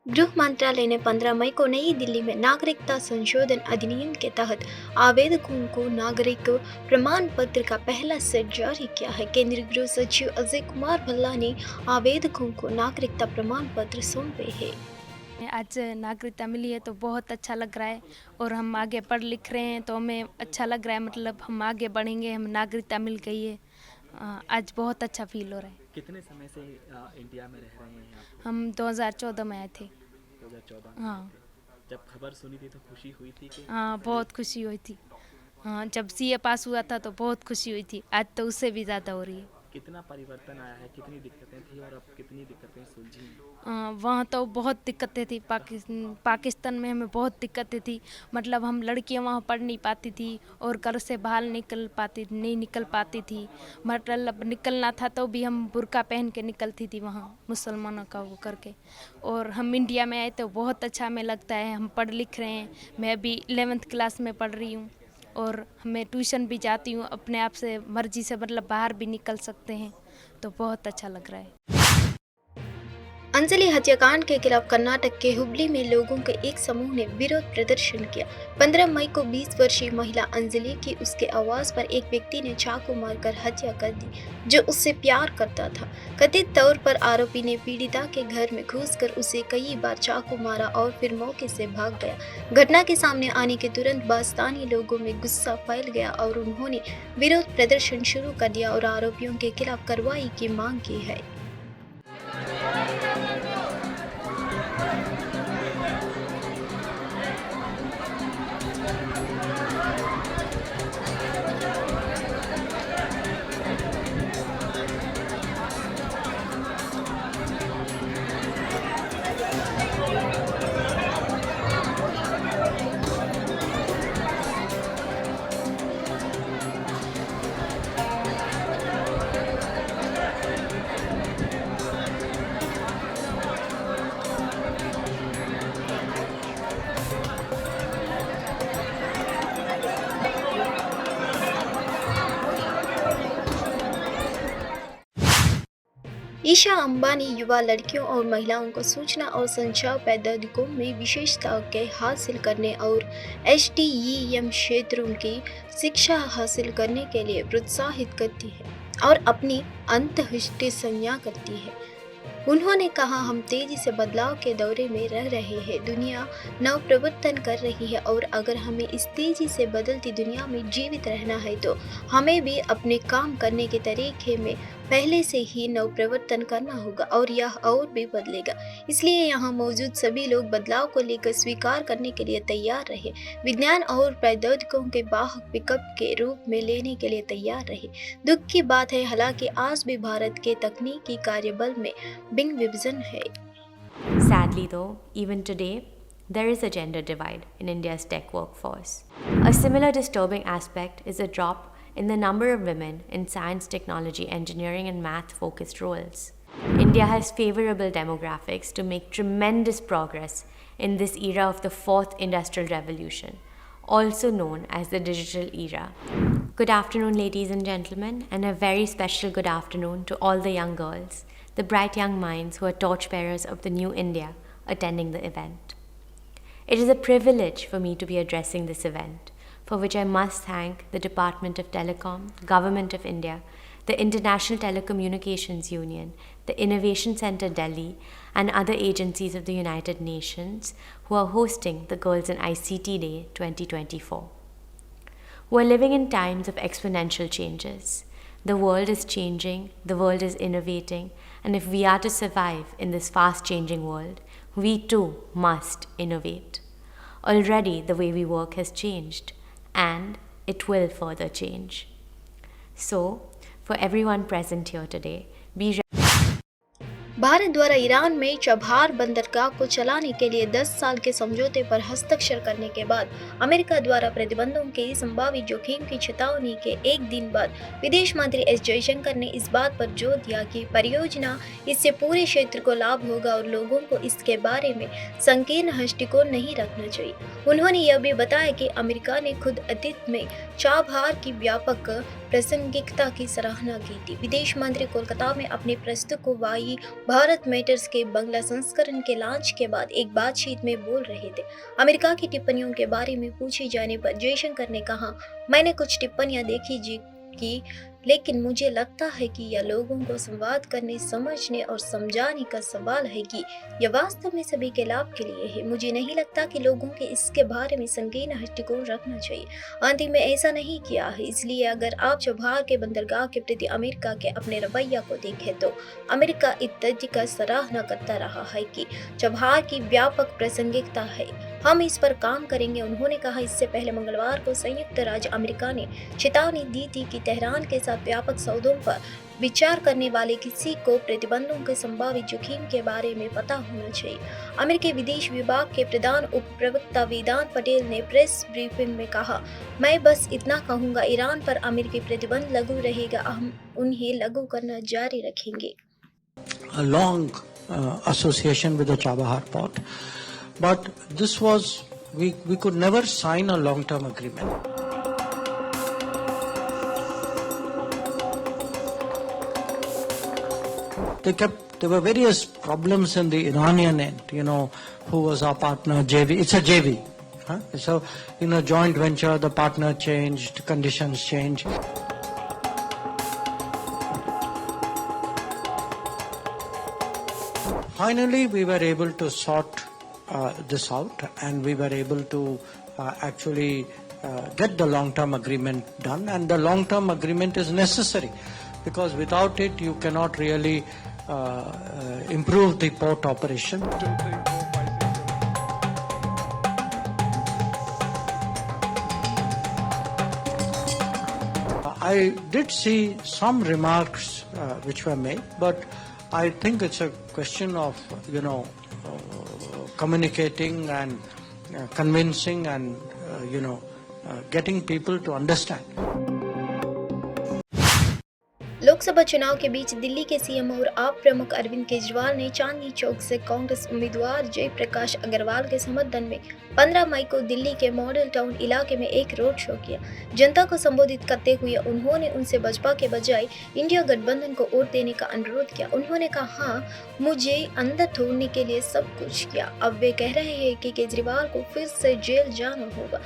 गृह मंत्रालय ने 15 मई को नई दिल्ली में नागरिकता संशोधन अधिनियम के तहत आवेदकों को नागरिक प्रमाण पत्र का पहला सेट जारी किया है। केंद्रीय गृह सचिव अजय कुमार भल्ला ने आवेदकों को नागरिकता प्रमाण पत्र सौंपे हैं। आज नागरिकता मिली है तो बहुत अच्छा लग रहा है और हम आगे पढ़ लिख रहे हैं तो हमें अच्छा लग रहा है, मतलब हम आगे बढ़ेंगे, हम नागरिकता मिल गई है। आज बहुत अच्छा फील हो रहा है। कितने समय से इंडिया में रह रहे हैं आप? हम 2014 में आए थे। 2014 में हाँ। आए थे। जब खबर सुनी थी तो खुशी हुई थी कि? हाँ, बहुत खुशी हुई थी। हाँ, जब सीए पास हुआ था तो बहुत खुशी हुई थी। आज तो उससे भी ज़्यादा हो रही है। कितना परिवर्तन आया है, कितनी दिक्कतें थी और अब कितनी दिक्कतें सुलझी हैं? वहाँ तो बहुत दिक्कतें थी। पाकिस्तान में हमें बहुत दिक्कतें थी, मतलब हम लड़कियाँ वहाँ पढ़ नहीं पाती थी और घर से बाहर नहीं निकल पाती थी। मतलब निकलना था तो भी हम बुर्का पहन के निकलती थी वहाँ, मुसलमानों का वो करके। और हम इंडिया में आए तो बहुत अच्छा हमें लगता है, हम पढ़ लिख रहे हैं। मैं अभी 11th क्लास में पढ़ रही हूँ और मैं ट्यूशन भी जाती हूँ, अपने आप से मर्जी से, मतलब बाहर भी निकल सकते हैं, तो बहुत अच्छा लग रहा है। अंजलि हत्याकांड के खिलाफ कर्नाटक के हुबली में लोगों के एक समूह ने विरोध प्रदर्शन किया। 15 मई को 20 वर्षीय महिला अंजलि की उसके आवास पर एक व्यक्ति ने चाकू मारकर हत्या कर दी, जो उससे प्यार करता था। कथित तौर पर आरोपी ने पीड़िता के घर में घुसकर उसे कई बार चाकू मारा और फिर मौके से भाग गया। घटना के सामने आने के तुरंत बाद स्थानीय लोगों में गुस्सा फैल गया और उन्होंने विरोध प्रदर्शन शुरू कर दिया और आरोपियों के खिलाफ कार्रवाई की मांग की है। ईशा अंबानी युवा लड़कियों और महिलाओं को सूचना और संचार प्रौद्योगिकियों में विशेषता हासिल करने और STEM क्षेत्रों की शिक्षा हासिल करने के लिए प्रोत्साहित करती है और अपनी अंतर्दृष्टि संज्ञा करती है। उन्होंने कहा, हम तेजी से बदलाव के दौरे में रह रहे हैं। दुनिया नवप्रवर्तन कर रही है और अगर हमें इस तेजी से बदलती दुनिया में जीवित रहना है तो हमें भी अपने काम करने के तरीके में पहले से ही नवप्रवर्तन करना होगा और यह और भी बदलेगा। इसलिए यहाँ मौजूद सभी लोग बदलाव को लेकर स्वीकार करने के लिए तैयार रहे, विज्ञान और प्रौद्योगिकियों के वाहक पिकअप के रूप में लेने के लिए तैयार रहे। दुख की बात है, हालांकि आज भी भारत के तकनीकी कार्यबल में बिंग विभाजन है। Sadly though, even today, there is a gender divide in India's tech workforce. A similar disturbing aspect is a drop in the number of women in science, technology, engineering, and math-focused roles. India has favorable demographics to make tremendous progress in this era of the fourth industrial revolution, also known as the digital era. Good afternoon, ladies and gentlemen, and a very special good afternoon to all the young girls, the bright young minds who are torchbearers of the new India attending the event. It is a privilege for me to be addressing this event, for which I must thank the Department of Telecom, Government of India, the International Telecommunications Union, the Innovation Center Delhi, and other agencies of the United Nations who are hosting the Girls in ICT Day 2024. We're living in times of exponential changes. The world is changing, the world is innovating, and if we are to survive in this fast-changing world, we too must innovate. Already the way we work has changed, and it will further change. So, for everyone present here today, be ready. Bharat द्वारा Iran में चबहार बंदरगाह को चलाने के लिए 10 साल के समझौते पर हस्ताक्षर करने के बाद अमेरिका द्वारा प्रतिबंधों के संभावित जोखिम की चेतावनी के एक दिन बाद विदेश मंत्री एस जयशंकर ने इस बात पर जोर दिया कि परियोजना इससे पूरे क्षेत्र को लाभ होगा और लोगों को इसके बारे में संकीर्ण दृष्टिकोण नहीं रखना चाहिए। उन्होंने यह भी बताया कि अमेरिका ने खुद अतीत में चबहार की व्यापक प्रासंगिकता की सराहना की थी। विदेश मंत्री कोलकाता में अपनी प्रस्तुत को वाई भारत मैटर्स के बंगला संस्करण के लॉन्च के बाद एक बातचीत में बोल रहे थे। अमेरिका की टिप्पणियों के बारे में पूछे जाने पर जयशंकर ने कहा, मैंने कुछ टिप्पणियां देखी की, लेकिन मुझे लगता है कि यह लोगों को संवाद करने, समझने और समझाने का सवाल है कि यह वास्तव में सभी के लाभ के लिए है। मुझे नहीं लगता कि लोगों के इसके बारे में संकीर्ण दृष्टिकोण रखना चाहिए। अंतिम में ऐसा नहीं किया है। इसलिए अगर आप चबहार के बंदरगाह के प्रति अमेरिका के अपने रवैया को देखें तो अमेरिका इस तथ्य का सराहना करता रहा है कि चबहार की व्यापक प्रासंगिकता है। हम इस पर काम करेंगे, उन्होंने कहा। इससे पहले मंगलवार को संयुक्त राज्य अमेरिका ने चेतावनी दी थी कि तेहरान के साथ व्यापक सौदों पर विचार करने वाले किसी को प्रतिबंधों के संभावित जोखिम के बारे में पता होना चाहिए। अमेरिकी विदेश विभाग के प्रधान उप प्रवक्ता वेदांत पटेल ने प्रेस ब्रीफिंग में कहा, मैं बस इतना कहूंगा, ईरान पर अमेरिकी प्रतिबंध लागू रहेगा, हम उन्हें लागू करना जारी रखेंगे। A long association with the Chabahar port, but this was we could never sign a long-term agreement. There were various problems in the Iranian end, who was our partner, JV. It's a JV. Huh? So, joint venture, the partner changed, conditions changed. Finally, we were able to sort this out, and we were able to actually get the long-term agreement done. And the long-term agreement is necessary because without it, you cannot really improve the port operation. I did see some remarks which were made, but I think it's a question of, communicating and convincing and, getting people to understand. Lok Sabha चुनाव के बीच दिल्ली के CM और आप प्रमुख अरविंद केजरीवाल ने चांदनी चौक से कांग्रेस उम्मीदवार जयप्रकाश अग्रवाल के समर्थन में 15 मई को दिल्ली के मॉडल टाउन इलाके में एक रोड शो किया। जनता को संबोधित करते हुए उन्होंने उनसे भाजपा के बजाय इंडिया गठबंधन को वोट देने का अनुरोध किया। उन्होंने कहा, मुझे अंदर तोड़ने के लिए सब कुछ किया। अब वे कह रहे हैं कि केजरीवाल को फिर से जेल जाना होगा।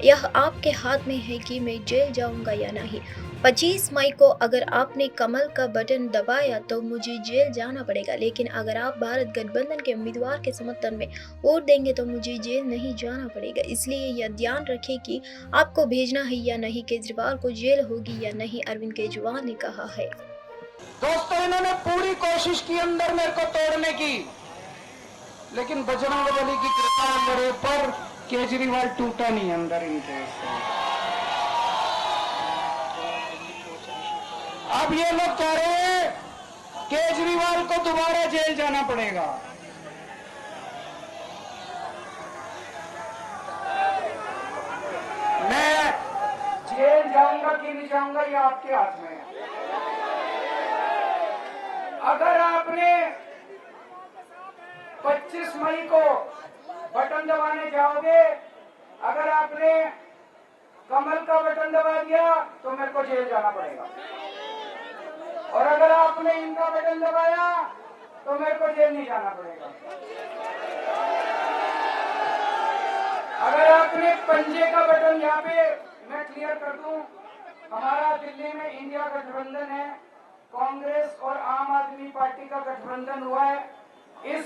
यह आपके हाथ में है कि मैं जेल जाऊंगा या नहीं। 25 मई को अगर आपने कमल का बटन दबाया तो मुझे जेल जाना पड़ेगा, लेकिन अगर आप भारत गठबंधन के उम्मीदवार के समर्थन में वोट देंगे तो मुझे जेल नहीं जाना पड़ेगा। इसलिए यह ध्यान रखें कि आपको भेजना है या नहीं, केजरीवाल को जेल होगी या नहीं, अरविंद केजरीवाल ने कहा है। दोस्तों, इन्होंने पूरी कोशिश की अंदर मेरे को तोड़ने की, लेकिन बजरंगबली की कृपा मेरे पर केजरीवाल टूटा नहीं अंदर इनके। अब ये लोग कह रहे हैं केजरीवाल को दोबारा जेल जाना पड़ेगा। मैं जेल जाऊंगा कि नहीं जाऊंगा ये आपके हाथ में है। अगर आपने 25 मई को बटन दबाने जाओगे, अगर आपने कमल का बटन दबा दिया तो मेरे को जेल जाना पड़ेगा, और अगर आपने इनका बटन दबाया तो मेरे को जेल नहीं जाना पड़ेगा। अगर आपने पंजे का बटन, यहाँ पे मैं क्लियर कर दूं, हमारा दिल्ली में इंडिया गठबंधन है, कांग्रेस और आम आदमी पार्टी का गठबंधन हुआ है। इस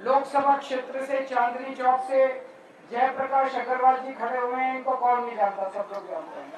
लोकसभा क्षेत्र से चांदनी चौक से जयप्रकाश अग्रवाल जी खड़े हुए हैं, इनको कौन नहीं जानता, सब लोग जानते हैं।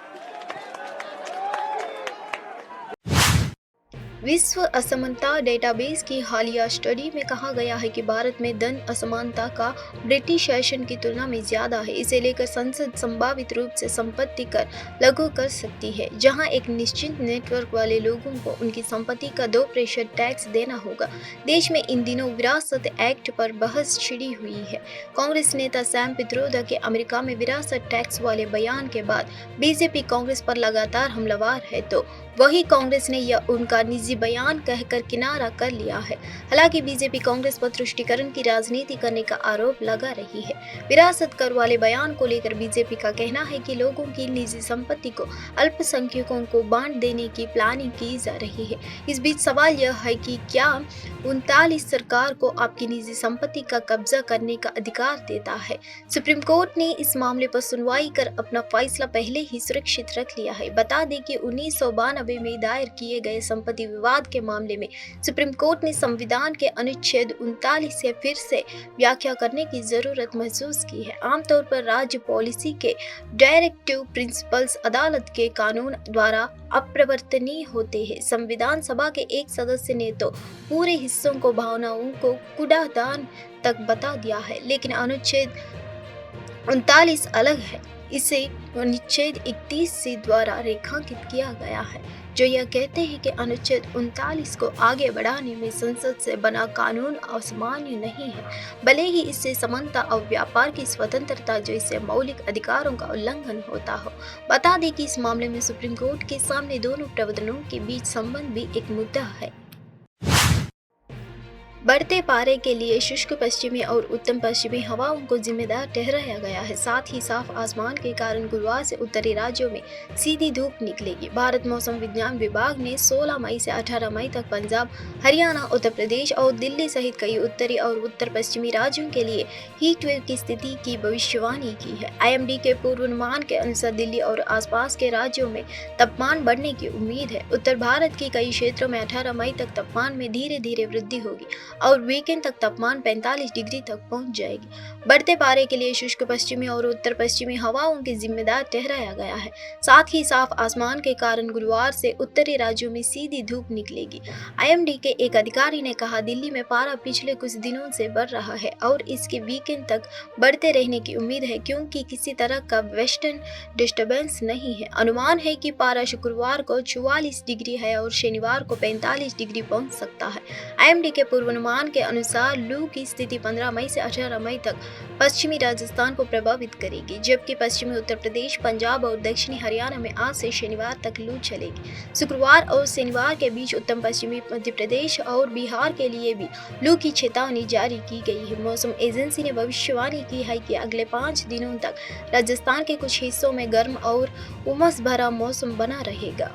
विश्व असमानता डेटाबेस की हालिया स्टडी में कहा गया है कि भारत में धन असमानता का ब्रिटिश शासन की तुलना में ज्यादा है। इसे लेकर संसद संभावित रूप से संपत्ति कर लागू कर सकती है, जहां एक निश्चित नेटवर्क वाले लोगों को उनकी संपत्ति का 2% टैक्स देना होगा। देश में इन दिनों विरासत एक्ट पर बहस छिड़ी हुई है। कांग्रेस नेता सैम पित्रोदा के अमेरिका में विरासत टैक्स वाले बयान के बाद बीजेपी कांग्रेस पर लगातार हमलावर है, तो वहीं कांग्रेस ने यह उनका निजी बयान कहकर किनारा कर लिया है। हालांकि बीजेपी कांग्रेस पर तुष्टीकरण की राजनीति करने का आरोप लगा रही है। विरासत कर वाले बयान को लेकर बीजेपी का कहना है कि लोगों की निजी संपत्ति को अल्पसंख्यकों को बांट देने की प्लानिंग की जा रही है। इस बीच सवाल यह है कि क्या 39 सरकार को आपकी निजी संपत्ति का कब्जा करने का अधिकार देता है। सुप्रीम कोर्ट ने इस मामले पर सुनवाई कर अपना फैसला पहले ही सुरक्षित रख लिया है। बता दें कि 1992 में दायर किए गए संपत्ति विवाद के मामले में सुप्रीम कोर्ट ने संविधान के अनुच्छेद 39 से फिर से व्याख्या करने की जरूरत महसूस की है। आमतौर पर राज्य पॉलिसी के डायरेक्टिव प्रिंसिपल्स अदालत के कानून द्वारा अप्रवर्तनीय होते हैं। संविधान सभा के एक सदस्य ने तो पूरे हिस्सों को भावनाओं को कूड़ादान तक बता दिया है, लेकिन अनुच्छेद 39 अलग है। इसे अनुच्छेद 31 से द्वारा रेखांकित किया गया है, जो यह कहते हैं कि अनुच्छेद 39 को आगे बढ़ाने में संसद से बना कानून असामान्य नहीं है, भले ही इससे समानता और व्यापार की स्वतंत्रता जैसे मौलिक अधिकारों का उल्लंघन होता हो। बता दें कि इस मामले में सुप्रीम कोर्ट के सामने दोनों प्रावधानों के बीच संबंध भी एक मुद्दा है। बढ़ते पारे के लिए शुष्क पश्चिमी और उत्तम पश्चिमी हवाओं को जिम्मेदार ठहराया गया है। साथ ही साफ आसमान के कारण गुरुवार से उत्तरी राज्यों में सीधी धूप निकलेगी। भारत मौसम विज्ञान विभाग ने 16 मई से 18 मई तक पंजाब, हरियाणा, उत्तर प्रदेश और दिल्ली सहित कई उत्तरी और उत्तर पश्चिमी राज्यों के लिए हीट वेव की स्थिति की भविष्यवाणी की है। IMD के पूर्वानुमान के अनुसार दिल्ली और आसपास के राज्यों में तापमान बढ़ने की उम्मीद है। उत्तर भारत के कई क्षेत्रों में 18 मई तक तापमान में धीरे धीरे वृद्धि होगी और वीकेंड तक तापमान 45 डिग्री तक पहुंच जाएगी। बढ़ते पारे के लिए शुष्क पश्चिमी और उत्तर पश्चिमी हवाओं के जिम्मेदार ठहराया गया है। साथ ही साफ आसमान के कारण गुरुवार से उत्तरी राज्यों में सीधी धूप निकलेगी। IMD के एक अधिकारी ने कहा, दिल्ली में पारा पिछले कुछ दिनों से बढ़ रहा है और इसके वीकेंड तक बढ़ते रहने की उम्मीद है, क्योंकि किसी तरह का वेस्टर्न डिस्टर्बेंस नहीं है। अनुमान है कि पारा शुक्रवार को 44 डिग्री है और शनिवार को 45 डिग्री पहुंच सकता है। IMD के पूर्वानुमान के अनुसार लू की स्थिति 15 मई से 18 मई तक पश्चिमी राजस्थान को प्रभावित करेगी, जबकि पश्चिमी उत्तर प्रदेश, पंजाब और दक्षिणी हरियाणा में आज से शनिवार तक लू चलेगी। शुक्रवार और शनिवार के बीच उत्तर पश्चिमी मध्य प्रदेश और बिहार के लिए भी लू की चेतावनी जारी की गई है। मौसम एजेंसी ने भविष्यवाणी की है कि अगले 5 दिनों तक राजस्थान के कुछ हिस्सों में गर्म और उमस भरा मौसम बना रहेगा।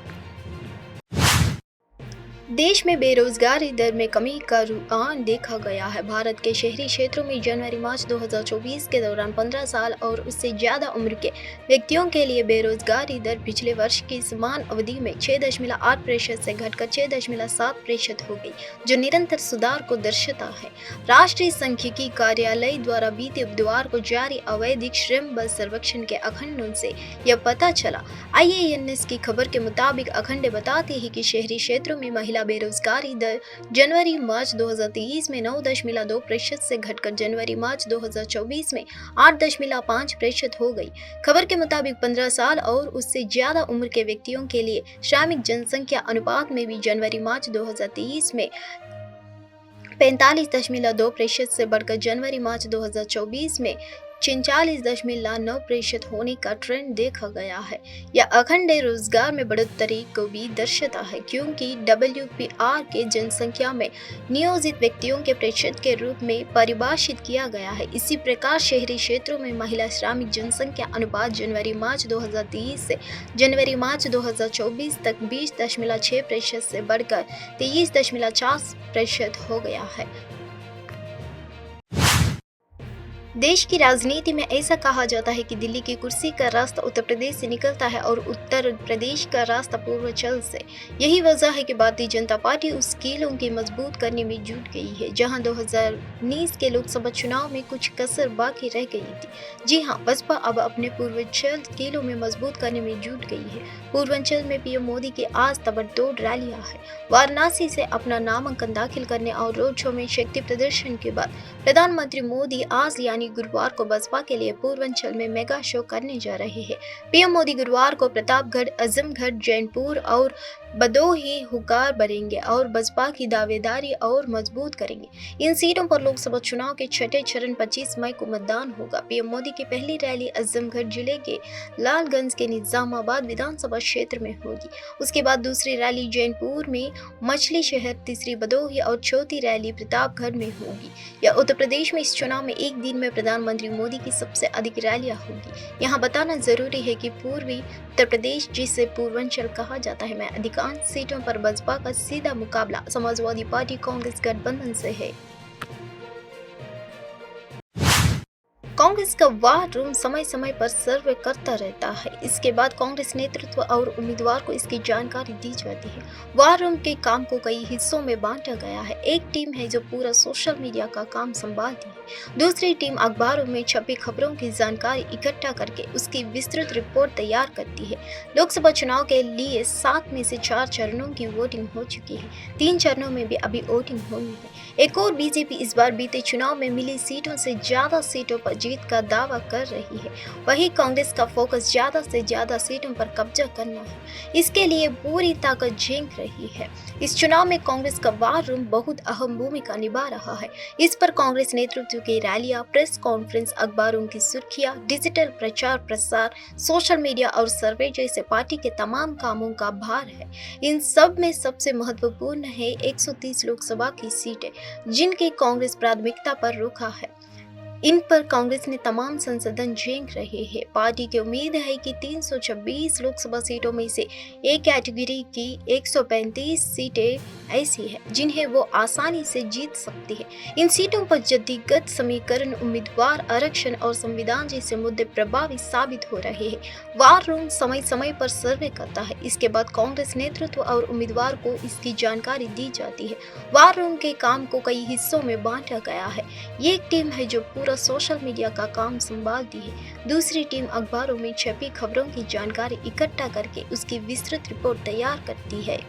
देश में बेरोजगारी दर में कमी का रुझान देखा गया है। भारत के शहरी क्षेत्रों में जनवरी-मार्च 2024 के दौरान 15 साल और उससे ज़्यादा उम्र के व्यक्तियों के लिए बेरोजगारी दर पिछले वर्ष की समान अवधि में 6.8% से घटकर 6.7% हो गई, जो निरंतर सुधार को दर्शाता है। राष्ट्रीय सांख्यिकी कार्यालय द्वारा बीते बुधवार को जारी अवैधिक श्रम बल सर्वेक्षण के आंकड़ों से यह पता चला। IANS की खबर के मुताबिक आंकड़े बताते हैं कि शहरी क्षेत्रों में महिला बेरोजगारी दर जनवरी-मार्च 2023 में 9.2% से घटकर जनवरी-मार्च 2024 में 8.5% हो गई। खबर के मुताबिक 15 साल और उससे ज्यादा उम्र के व्यक्तियों के लिए श्रमिक जनसंख्या अनुपात में भी जनवरी-मार्च 2023 में 45.2% से बढ़कर जनवरी-मार्च 2024 में 46.9% होने का ट्रेंड देखा गया है। यह आंकड़े रोजगार में बढ़ोतरी को भी दर्शाता है, क्योंकि WPR के जनसंख्या में नियोजित व्यक्तियों के प्रतिशत के रूप में परिभाषित किया गया है। इसी प्रकार शहरी क्षेत्रों में महिला श्रमिक जनसंख्या अनुपात जनवरी-मार्च 2023 से जनवरी-मार्च 2024 तक 20.6% से बढ़कर 23.4% हो गया है। देश की राजनीति में ऐसा कहा जाता है कि दिल्ली की कुर्सी का रास्ता उत्तर प्रदेश से निकलता है और उत्तर प्रदेश का रास्ता पूर्वांचल से। यही वजह है कि भारतीय जनता पार्टी उस कीलों की मजबूत करने में जुट गई है, जहां 2019 के लोकसभा चुनाव में कुछ कसर बाकी रह गई थी। जी हां, बसपा अब अपने पूर्वांचल कीलों में मजबूत करने में जुट गई है। पूर्वांचल में PM मोदी की आज ताबड़तोड़ रैलियां है। वाराणसी से अपना नामांकन दाखिल करने और रोड शो में शक्ति प्रदर्शन के बाद प्रधानमंत्री मोदी आज यानी अंबानी गुरुवार को बसपा के लिए पूर्वांचल में मेगा शो करने जा रहे हैं। पीएम मोदी गुरुवार को प्रतापगढ़, आजमगढ़, जैनपुर और भदोही हुकार भरेंगे और बसपा की दावेदारी और मजबूत करेंगे। इन सीटों पर लोकसभा चुनाव के छठे चरण 25 मई को मतदान होगा। पीएम मोदी की पहली रैली आजमगढ़ जिले के लालगंज के निजामाबाद विधानसभा क्षेत्र में होगी। उसके बाद दूसरी रैली जैनपुर में, मछली शहर, तीसरी भदोही और चौथी रैली प्रतापगढ़ में होगी। यह उत्तर प्रदेश में इस चुनाव में एक दिन में प्रधानमंत्री मोदी की सबसे अधिक रैलियां होगी। यहाँ बताना जरूरी है कि पूर्वी उत्तर प्रदेश, जिसे पूर्वांचल कहा जाता है, में अधिकांश सीटों पर बसपा का सीधा मुकाबला समाजवादी पार्टी कांग्रेस गठबंधन से है। कांग्रेस का वार रूम समय समय पर सर्वे करता रहता है। इसके बाद कांग्रेस नेतृत्व और उम्मीदवार को इसकी जानकारी दी जाती है। वार रूम के काम को कई हिस्सों में बांटा गया है। एक टीम है जो पूरा सोशल मीडिया का काम संभालती है। दूसरी टीम अखबारों में छपी खबरों की जानकारी इकट्ठा करके उसकी विस्तृत रिपोर्ट तैयार करती है। लोकसभा चुनाव के लिए 7 में से 4 चरणों की वोटिंग हो चुकी है। 3 चरणों में भी अभी वोटिंग होनी है। एक और बीजेपी इस बार बीते चुनाव में मिली सीटों से ज्यादा सीटों पर जीत का दावा कर रही है। वहीं कांग्रेस का फोकस ज्यादा से ज्यादा सीटों पर कब्जा करना है। इसके लिए पूरी ताकत झेंक रही है। इस चुनाव में कांग्रेस का वार रूम बहुत अहम भूमिका निभा रहा है। इस पर कांग्रेस नेतृत्व की रैलियां, प्रेस कॉन्फ्रेंस, अखबारों की सुर्खियां, डिजिटल प्रचार प्रसार, सोशल मीडिया और सर्वे जैसे पार्टी के तमाम कामों का भार है। इन सब में सबसे महत्वपूर्ण है 130 लोकसभा की सीटें, जिनकी कांग्रेस प्राथमिकता पर रुका है। इन पर कांग्रेस ने तमाम संसाधन झेंक रहे हैं। पार्टी की उम्मीद है कि 326 लोकसभा सीटों में से एक कैटेगरी की 135 सीटें ऐसी हैं जिन्हें वो आसानी से जीत सकती है। इन सीटों पर जातिगत समीकरण, उम्मीदवार आरक्षण और संविधान जैसे मुद्दे प्रभावी साबित हो रहे हैं। वार रूम समय समय पर सर्वे करता है। इसके बाद कांग्रेस नेतृत्व और उम्मीदवार को इसकी जानकारी दी जाती है। वार रूम के काम को कई हिस्सों में बांटा गया है। ये एक टीम है जो पूरा सोशल मीडिया का काम संभालती है। दूसरी टीम अखबारों में छपी खबरों की जानकारी इकट्ठा करके उसकी विस्तृत रिपोर्ट तैयार करती है।